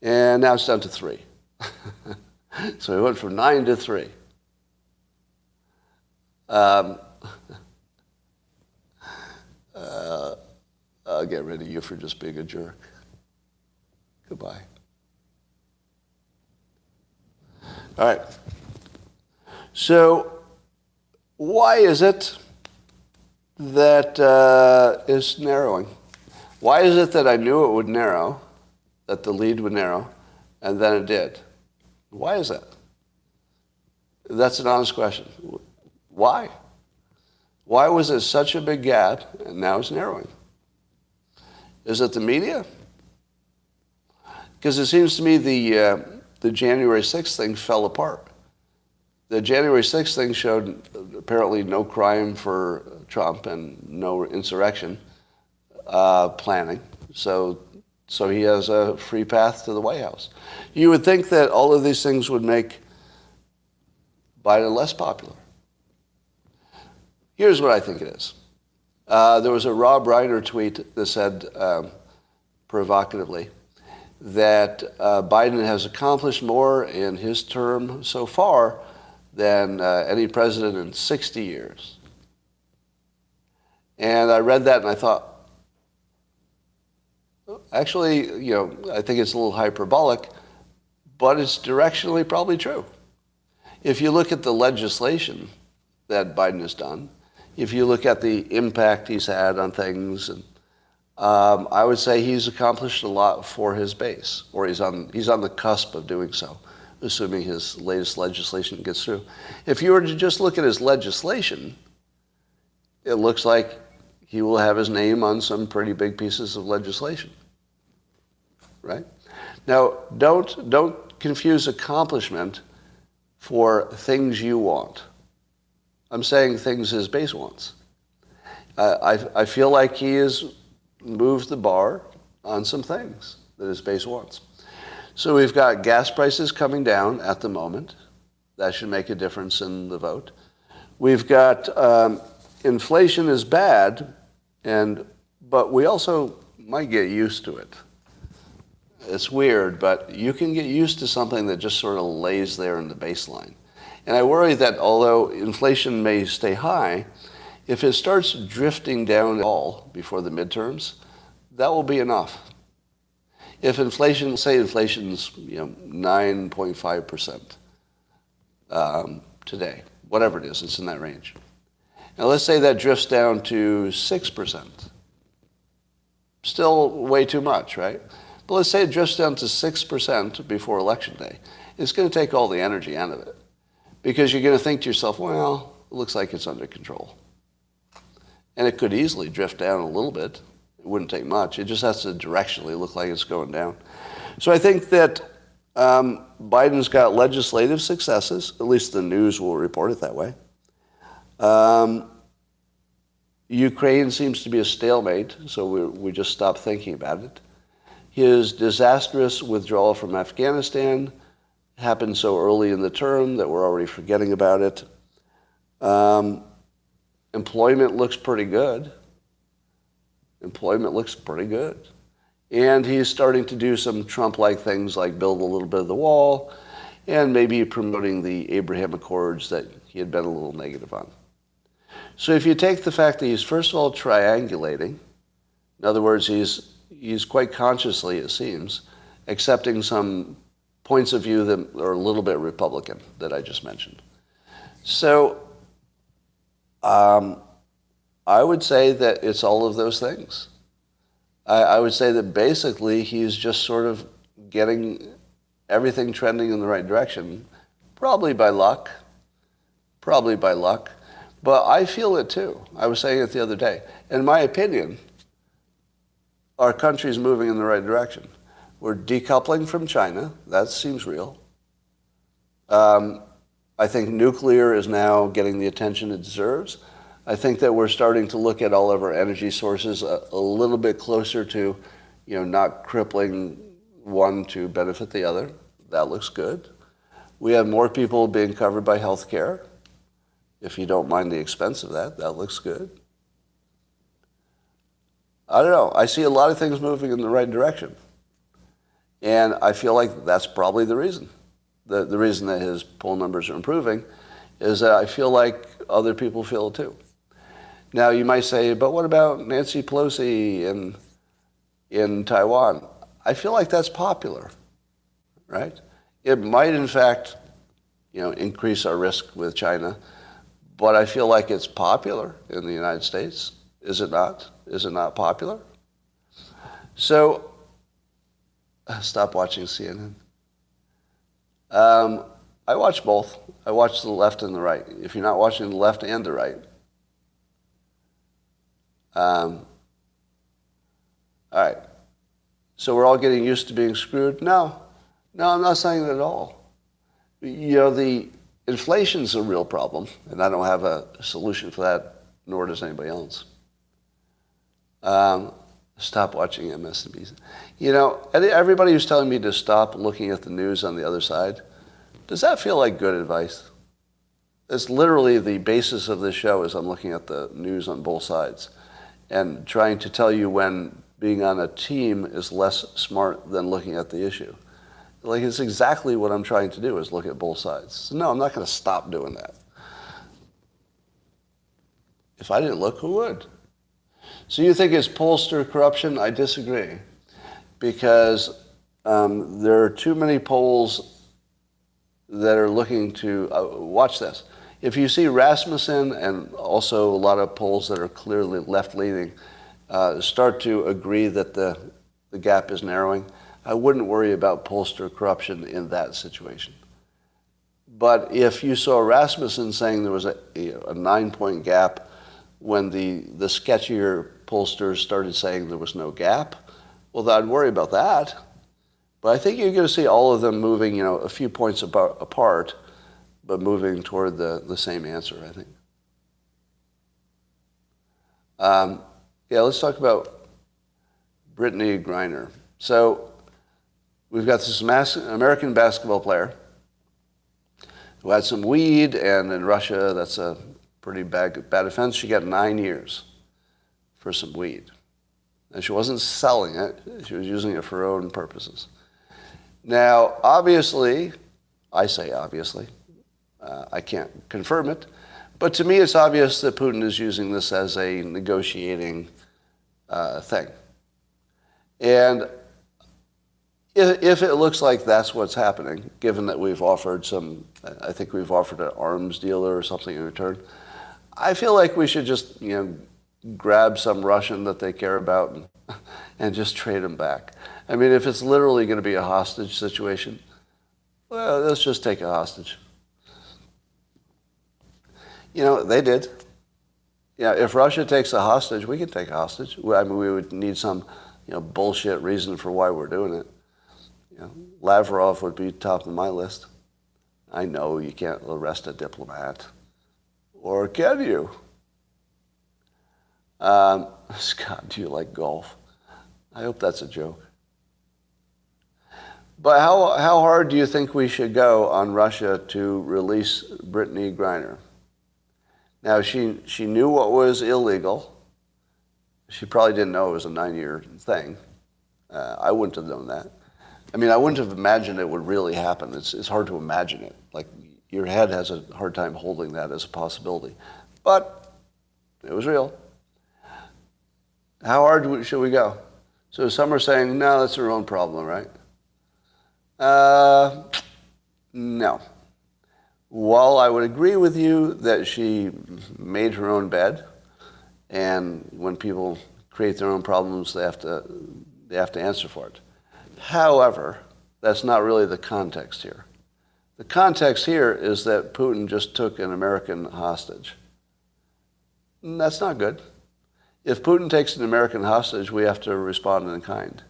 And now it's down to 3. So we went from 9 to 3. I'll get rid of you for just being a jerk. Goodbye. All right. So why is it that it's narrowing? Why is it that I knew it would narrow, that the lead would narrow, and then it did? Why is that? That's an honest question. Why? Why was it such a big gap and now it's narrowing? Is it the media? Because it seems to me the January 6th thing fell apart. The January 6th thing showed apparently no crime for Trump and no insurrection planning. So so he has a free path to the White House. You would think that all of these things would make Biden less popular. Here's what I think it is. There was a Rob Reiner tweet that said, provocatively, that Biden has accomplished more in his term so far than any president in 60 years. And I read that and I thought, actually, I think it's a little hyperbolic, but it's directionally probably true. If you look at the legislation that Biden has done, if you look at the impact he's had on things, and I would say he's accomplished a lot for his base, or he's on the cusp of doing so, assuming his latest legislation gets through. If you were to just look at his legislation, it looks like he will have his name on some pretty big pieces of legislation, right? Now, don't confuse accomplishment for things you want. I'm saying things his base wants. I feel like he has moved the bar on some things that his base wants. So we've got gas prices coming down at the moment. That should make a difference in the vote. We've got inflation is bad, but we also might get used to it. It's weird, but you can get used to something that just sort of lays there in the baseline. And I worry that although inflation may stay high, if it starts drifting down at all before the midterms, that will be enough. If inflation, say inflation's 9.5% today, whatever it is, it's in that range. Now let's say that drifts down to 6%. Still way too much, right? But let's say it drifts down to 6% before Election Day. It's going to take all the energy out of it. Because you're going to think to yourself, well, it looks like it's under control. And it could easily drift down a little bit. It wouldn't take much. It just has to directionally look like it's going down. So I think that Biden's got legislative successes. At least the news will report it that way. Ukraine seems to be a stalemate, so we just stopped thinking about it. His disastrous withdrawal from Afghanistan happened so early in the term that we're already forgetting about it. Employment looks pretty good. And he's starting to do some Trump-like things like build a little bit of the wall and maybe promoting the Abraham Accords that he had been a little negative on. So if you take the fact that he's, first of all, triangulating, in other words, he's quite consciously, it seems, accepting some points of view that are a little bit Republican that I just mentioned. So I would say that it's all of those things. I would say that basically he's just sort of getting everything trending in the right direction, probably by luck. But I feel it too. I was saying it the other day. In my opinion, our country's moving in the right direction. We're decoupling from China. That seems real. I think nuclear is now getting the attention it deserves. I think that we're starting to look at all of our energy sources a little bit closer to, not crippling one to benefit the other. That looks good. We have more people being covered by health care. If you don't mind the expense of that, that looks good. I don't know. I see a lot of things moving in the right direction. And I feel like that's probably the reason. The reason that his poll numbers are improving is that I feel like other people feel it too. Now, you might say, but what about Nancy Pelosi in Taiwan? I feel like that's popular, right? It might, in fact, increase our risk with China, but I feel like it's popular in the United States. Is it not? Is it not popular? So, stop watching CNN. I watch both. I watch the left and the right. If you're not watching the left and the right, all right. So we're all getting used to being screwed? No, I'm not saying that at all. The inflation's a real problem, and I don't have a solution for that, nor does anybody else. Stop watching MSNBC. You know, everybody who's telling me to stop looking at the news on the other side, does that feel like good advice? It's literally the basis of this show is I'm looking at the news on both sides and trying to tell you when being on a team is less smart than looking at the issue. Like, it's exactly what I'm trying to do is look at both sides. So no, I'm not going to stop doing that. If I didn't look, who would? So you think it's pollster corruption? I disagree. Because there are too many polls that are looking to, watch this. If you see Rasmussen and also a lot of polls that are clearly left-leaning start to agree that the gap is narrowing, I wouldn't worry about pollster corruption in that situation. But if you saw Rasmussen saying there was a 9-point gap when the sketchier pollsters started saying there was no gap, well, I'd worry about that. But I think you're going to see all of them moving, a few points apart, but moving toward the same answer, I think. Let's talk about Brittney Griner. So we've got this American basketball player who had some weed, and in Russia, that's a pretty bad offense. She got 9 years for some weed. And she wasn't selling it. She was using it for her own purposes. Now, obviously, I say obviously, I can't confirm it, but to me it's obvious that Putin is using this as a negotiating thing. And if it looks like that's what's happening, given that we've offered I think we've offered an arms deal or something in return, I feel like we should just, grab some Russian that they care about and just trade him back. I mean, if it's literally going to be a hostage situation, well, let's just take a hostage. They did. Yeah, if Russia takes a hostage, we can take a hostage. I mean, we would need some, bullshit reason for why we're doing it. Lavrov would be top of my list. I know you can't arrest a diplomat. Or can you? Scott, do you like golf? I hope that's a joke. But how hard do you think we should go on Russia to release Brittney Griner? Now, she knew what was illegal. She probably didn't know it was a 9-year thing. I wouldn't have known that. I mean, I wouldn't have imagined it would really happen. It's hard to imagine it. Like, your head has a hard time holding that as a possibility. But it was real. How hard should we go? So some are saying, no, that's her own problem, right? No. While I would agree with you that she made her own bed, and when people create their own problems, they have to answer for it. However, that's not really the context here. The context here is that Putin just took an American hostage. And that's not good. If Putin takes an American hostage, we have to respond in kind.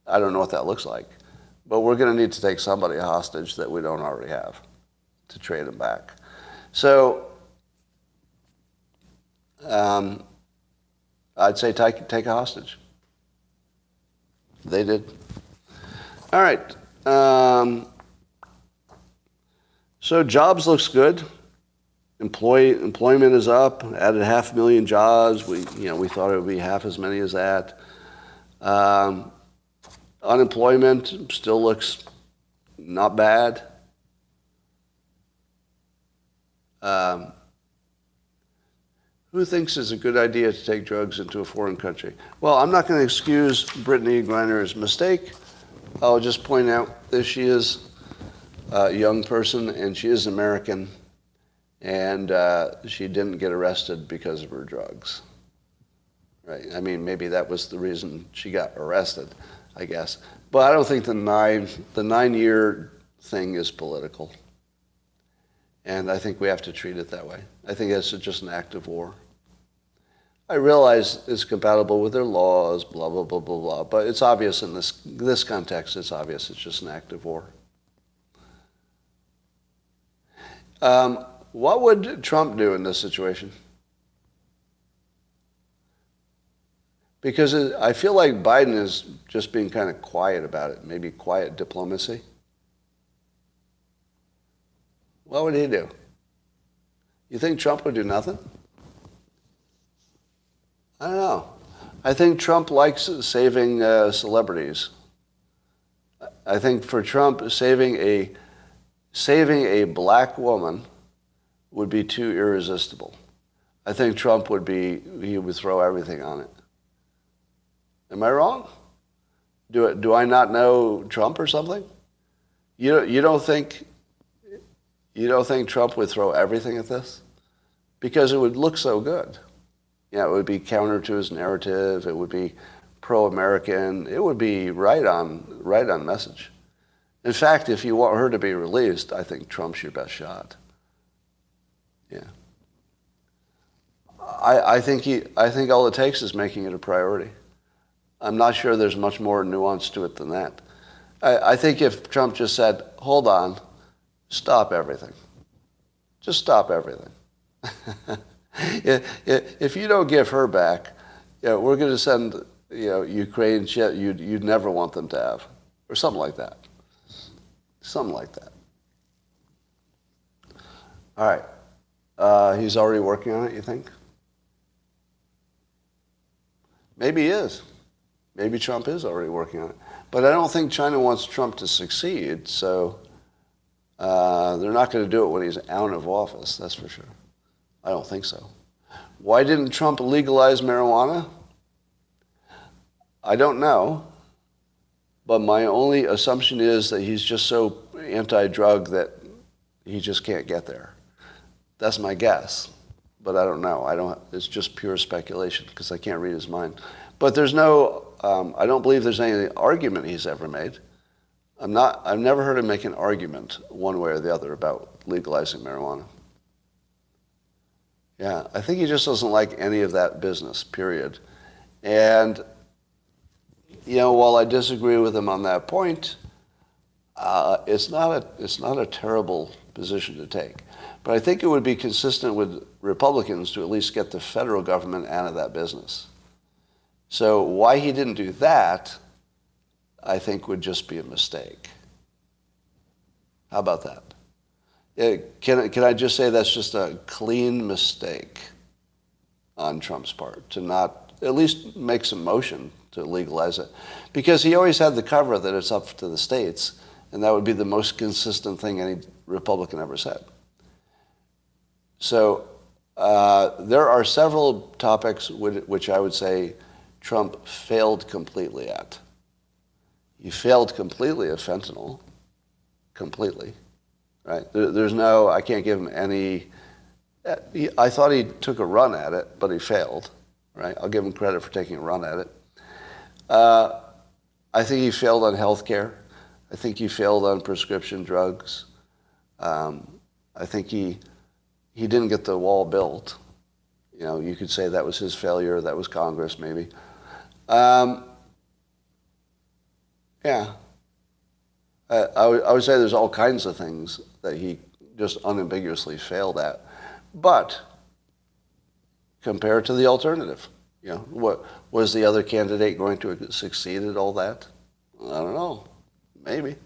I don't know what that looks like, but we're going to need to take somebody a hostage that we don't already have to trade them back. So I'd say take a hostage. They did. All right. So jobs looks good. Employment is up. Added 500,000 jobs. We thought it would be half as many as that. Unemployment still looks not bad. Who thinks it's a good idea to take drugs into a foreign country? Well, I'm not going to excuse Brittney Griner's mistake. I'll just point out that she is a young person and she is American, and she didn't get arrested because of her drugs. Right? I mean, maybe that was the reason she got arrested, I guess. But I don't think the 9-year thing is political. And I think we have to treat it that way. I think it's just an act of war. I realize it's compatible with their laws, blah, blah, blah, blah, blah. But it's obvious in this context, it's obvious it's just an act of war. What would Trump do in this situation? Because I feel like Biden is just being kind of quiet about it, maybe quiet diplomacy. What would he do? You think Trump would do nothing? I don't know. I think Trump likes saving celebrities. I think for Trump, saving a black woman would be too irresistible. I think Trump he would throw everything on it. Am I wrong? Do I not know Trump or something? You don't think Trump would throw everything at this? Because it would look so good. Yeah, it would be counter to his narrative. It would be pro-American. It would be right on message. In fact, if you want her to be released, I think Trump's your best shot. Yeah. I think all it takes is making it a priority. I'm not sure there's much more nuance to it than that. I think if Trump just said, hold on, stop everything. Just stop everything. If you don't give her back, we're going to send Ukraine shit you'd never want them to have. Or something like that. Something like that. All right. He's already working on it, you think? Maybe he is. Maybe Trump is already working on it. But I don't think China wants Trump to succeed, so they're not going to do it when he's out of office, that's for sure. I don't think so. Why didn't Trump legalize marijuana? I don't know. But my only assumption is that he's just so anti-drug that he just can't get there. That's my guess. But I don't know. It's just pure speculation because I can't read his mind. But there's I don't believe there's any argument he's ever made. I've never heard him make an argument one way or the other about legalizing marijuana. Yeah, I think he just doesn't like any of that business, period. And, while I disagree with him on that point, it's not a terrible position to take. But I think it would be consistent with Republicans to at least get the federal government out of that business. So why he didn't do that, I think would just be a mistake. How about that? Can I just say that's just a clean mistake on Trump's part to not at least make some motion to legalize it? Because he always had the cover that it's up to the states, and that would be the most consistent thing any Republican ever said. So there are several topics which I would say Trump failed completely at. He failed completely at fentanyl, completely, right? I can't give him any, I thought he took a run at it, but he failed, right? I'll give him credit for taking a run at it. I think he failed on health care. I think he failed on prescription drugs. I think he didn't get the wall built. You could say that was his failure. That was Congress, maybe. Yeah. I would say there's all kinds of things that he just unambiguously failed at. But compared to the alternative, what was the other candidate going to succeed at all that? I don't know. Maybe.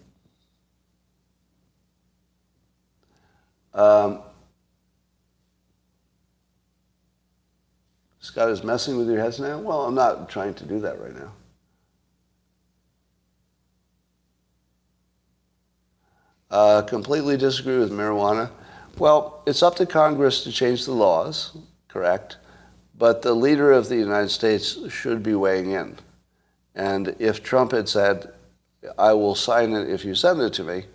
Scott is messing with your heads now? Well, I'm not trying to do that right now. Completely disagree with marijuana. Well, it's up to Congress to change the laws, correct? But the leader of the United States should be weighing in. And if Trump had said, I will sign it if you send it to me,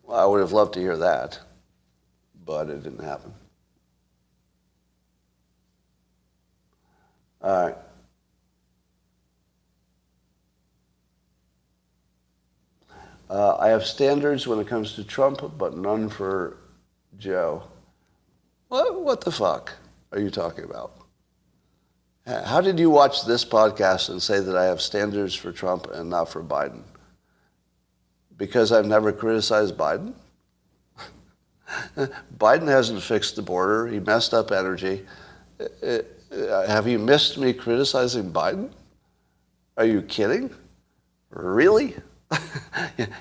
well, I would have loved to hear that. But it didn't happen. All right. I have standards when it comes to Trump, but none for Joe. What the fuck are you talking about? How did you watch this podcast and say that I have standards for Trump and not for Biden? Because I've never criticized Biden? Biden hasn't fixed the border. He messed up energy. Have you missed me criticizing Biden? Are you kidding? Really?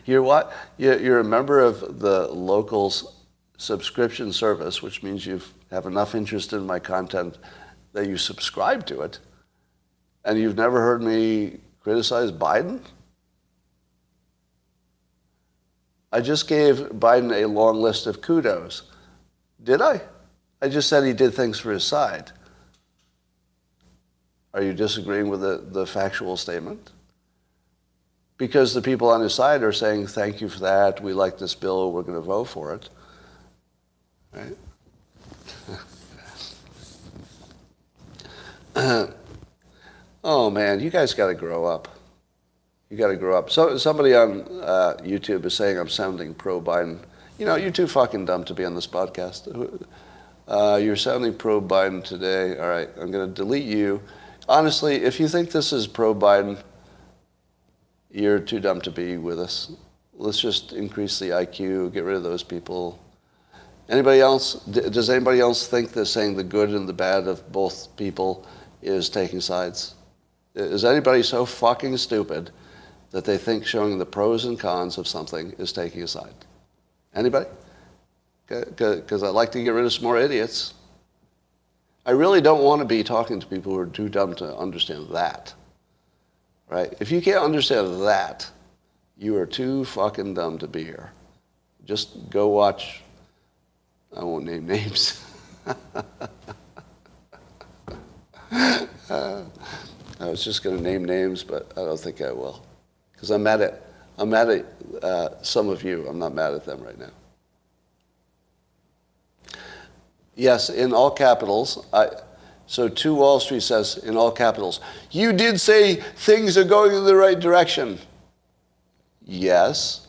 You're what? You're a member of the local subscription service, which means you have enough interest in my content that you subscribe to it, and you've never heard me criticize Biden? I just gave Biden a long list of kudos. Did I? I just said he did things for his side. Are you disagreeing with the factual statement? Because the people on his side are saying, thank you for that, we like this bill, we're going to vote for it. Right? Oh man, you guys got to grow up. You got to grow up. So somebody on YouTube is saying I'm sounding pro-Biden. You know, you're too fucking dumb to be on this podcast. You're sounding pro-Biden today. All right, I'm going to delete you. Honestly, if you think this is pro-Biden, you're too dumb to be with us. Let's just increase the IQ, get rid of those people. Anybody else? Does anybody else think that saying the good and the bad of both people is taking sides? Is anybody so fucking stupid that they think showing the pros and cons of something is taking a side? Anybody? Because I'd like to get rid of some more idiots. I really don't want to be talking to people who are too dumb to understand that. Right? If you can't understand that, you are too fucking dumb to be here. Just go watch. I won't name names. I was just going to name names, but I don't think I will. Because I'm mad at some of you. I'm not mad at them right now. Yes, in all capitals. So 2 Wall Street says in all capitals, you did say things are going in the right direction. Yes,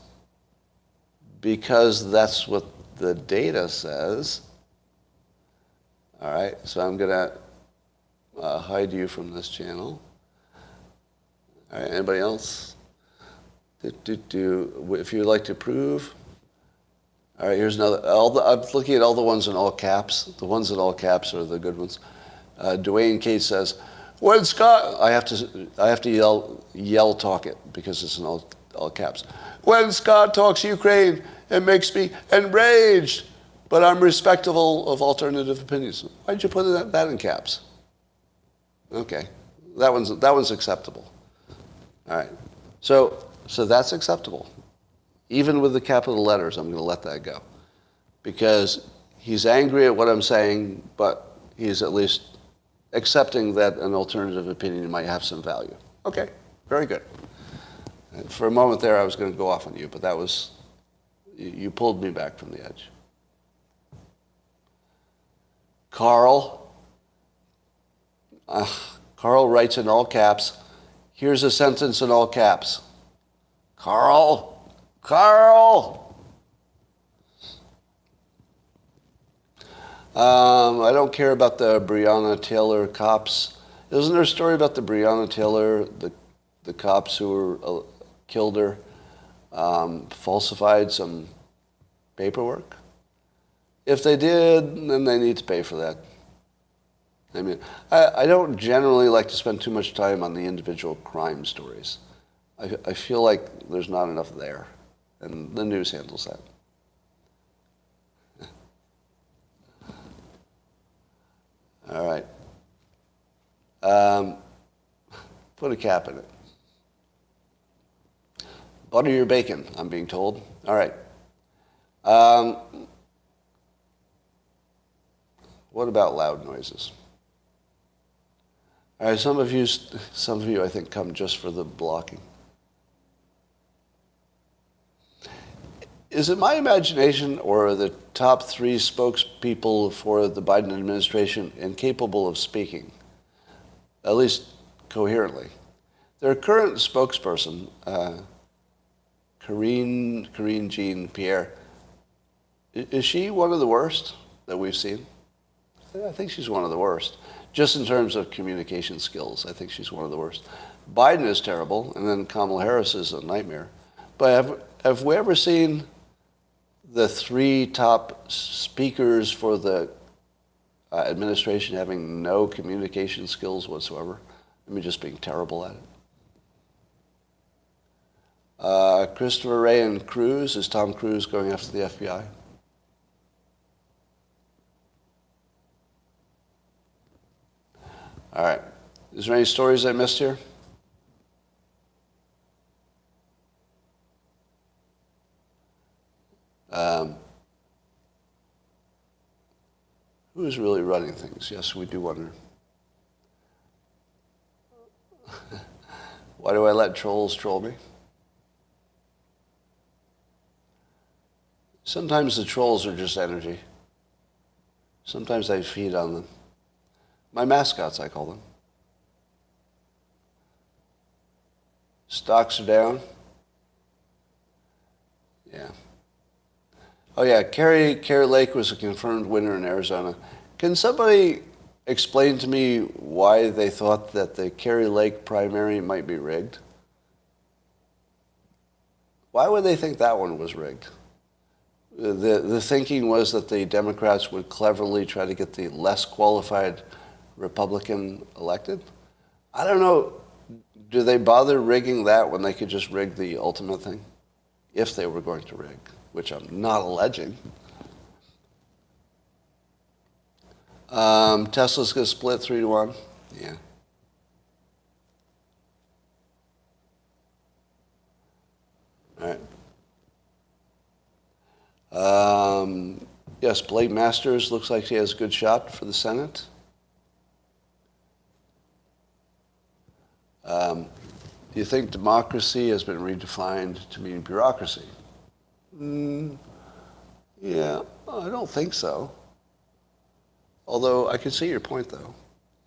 because that's what the data says. All right, so I'm going to hide you from this channel. All right, anybody else? If you'd like to prove. All right, here's another. I'm looking at all the ones in all caps. The ones in all caps are the good ones. Dwayne Cates says, when Scott, I have to yell talk it because it's in all caps. When Scott talks Ukraine, it makes me enraged, but I'm respectful of alternative opinions. Why'd you put that in caps? Okay, that one's acceptable. All right, so that's acceptable. Even with the capital letters, I'm going to let that go. Because he's angry at what I'm saying, but he's at least accepting that an alternative opinion might have some value. Okay, very good. And for a moment there, I was going to go off on you, but that was, you pulled me back from the edge. Carl writes in all caps, here's a sentence in all caps. Carl! I don't care about the Breonna Taylor cops. Isn't there a story about the Breonna Taylor, the cops who were killed her, falsified some paperwork? If they did, then they need to pay for that. I mean, I don't generally like to spend too much time on the individual crime stories. I feel like there's not enough there, and the news handles that. All right. Put a cap in it. Butter your bacon, I'm being told. All right. What about loud noises? All right, some of you, I think, come just for the blocking. Is it my imagination, or are the top 3 spokespeople for the Biden administration incapable of speaking, at least coherently? Their current spokesperson, Karine Jean-Pierre, is she one of the worst that we've seen? I think she's one of the worst. Just in terms of communication skills, I think she's one of the worst. Biden is terrible, and then Kamala Harris is a nightmare. But have we ever seen the 3 top speakers for the administration having no communication skills whatsoever. I mean, just being terrible at it. Christopher Wray and Cruz. Is Tom Cruise going after the FBI? All right. Is there any stories I missed here? Who is really running things? Yes, we do wonder. Why do I let trolls troll me? Sometimes the trolls are just energy. Sometimes I feed on them. My mascots, I call them. Stocks are down. Yeah. Oh yeah, Carrie Lake was a confirmed winner in Arizona. Can somebody explain to me why they thought that the Carrie Lake primary might be rigged? Why would they think that one was rigged? The thinking was that the Democrats would cleverly try to get the less qualified Republican elected. I don't know. Do they bother rigging that when they could just rig the ultimate thing? If they were going to rig, which I'm not alleging. Tesla's going to split 3-1. Yeah. All right. Yes, Blake Masters looks like he has a good shot for the Senate. Do you think democracy has been redefined to mean bureaucracy? Yeah, I don't think so. Although I can see your point, though.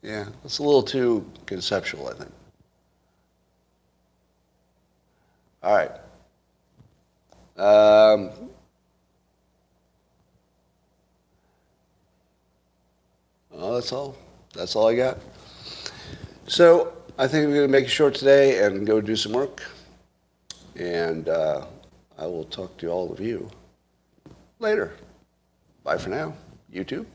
Yeah, it's a little too conceptual, I think. All right. Well, that's all. That's all I got. So I think we're going to make it short today and go do some work. And I will talk to all of you later. Bye for now. YouTube.